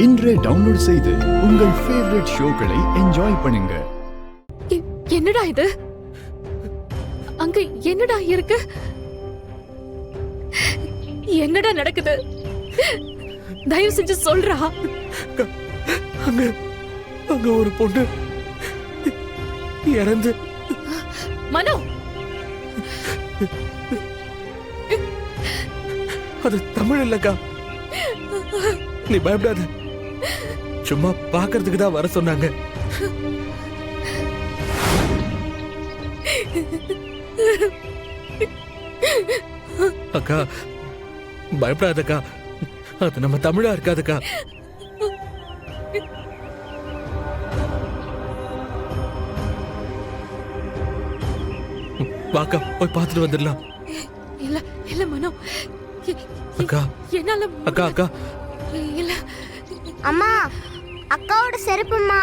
இன்றே டவுன்லோட் செய்து உங்கள் ஃபேவரட் ஷோக்களை என்ஜாய் பண்ணுங்க. என்னடா இது? அங்க என்னடா இருக்கு? என்னடா நடக்குது? தயவு செஞ்சு சொல்றா. அங்க அங்க ஒரு பொண்ணு இறந்து. மனோ, அது தமிழ் இல்லக்கா. நீ பயப்படாத, சும்மா பாக்குறதுக்கு தான் வர சொன்னாங்க. அக்கா பயப்படாதக்கா, அது நம்ம தமிழா இருக்காதுக்கா. வாக்கா போய் பார்த்துட்டு வந்துடலாம். இல்ல இல்ல மனோ, அக்கா என்னால அக்கா அக்கா இல்ல. அம்மா, அக்காவோட செருப்புமா.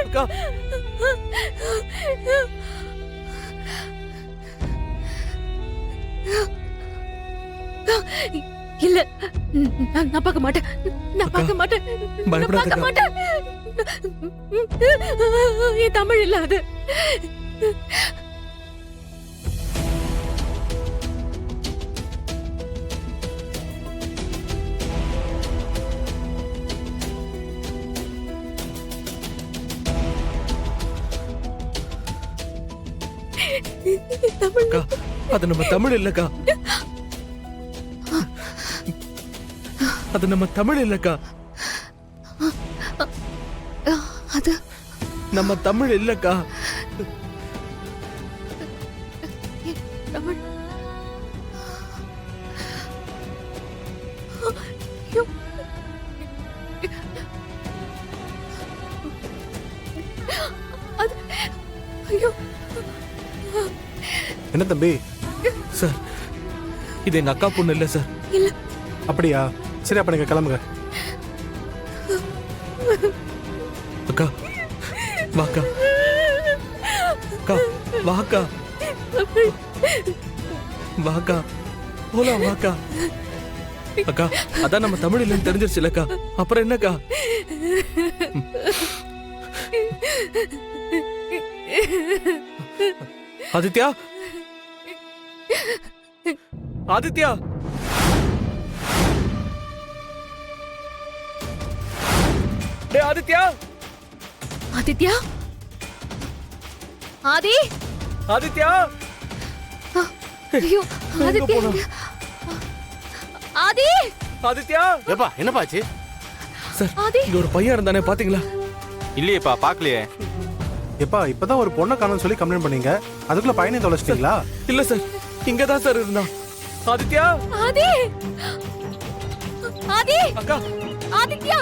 அக்கா இல்ல, நான் பார்க்க மாட்டேன். நான் பார்க்க மாட்டேன். நான் பார்க்க மாட்டேன். என் தமிழ் இல்ல அது. அக்கா, அது நம்ம தமிழ் இல்லக்கா. அது நம்ம தமிழ் இல்லக்கா. அது நம்ம தமிழ் இல்லக்கா. தமிழ். ஐயோ, என்ன தம்பி? சார், இது எங்க அக்கா பொண்ணு இல்ல சார். இல்ல. அப்படியா? சரி, அப்ப நீங்க கிளம்புங்க. அக்கா வாக்கா, அக்கா வாக்கா, வாக்கா போலாம் வாக்கா. அக்கா அதான் நம்ம தமிழ் இல்லைன்னு தெரிஞ்சிருச்சு இல்லக்கா, அப்புறம் என்னக்கா? ஆதித்யா, ஆதித்யா, டேய் ஆதித்யா, ஆதித்யா, ஆதி, ஆதித்யா. ஐயோ ஆதித்யா, ஆதி, ஆதித்யா. ஏப்பா என்னப்பாச்சு? சார், ஆதி. இங்க ஒரு பையன் இருந்தானே பாத்தீங்களா? இல்லையேப்பா, பாக்கலையே. எப்பா இப்பதான் ஒரு பொண்ணை காணோம்னு சொல்லி கம்ப்ளைண்ட் பண்ணீங்க, அதுக்குள்ள பையனை தொலைச்சிட்டீங்களா? இல்ல சார், இங்கதான் சார் இருந்தான். ஆதித்யா. ஆதி, ஆதி, அக்கா, ஆதித்யா,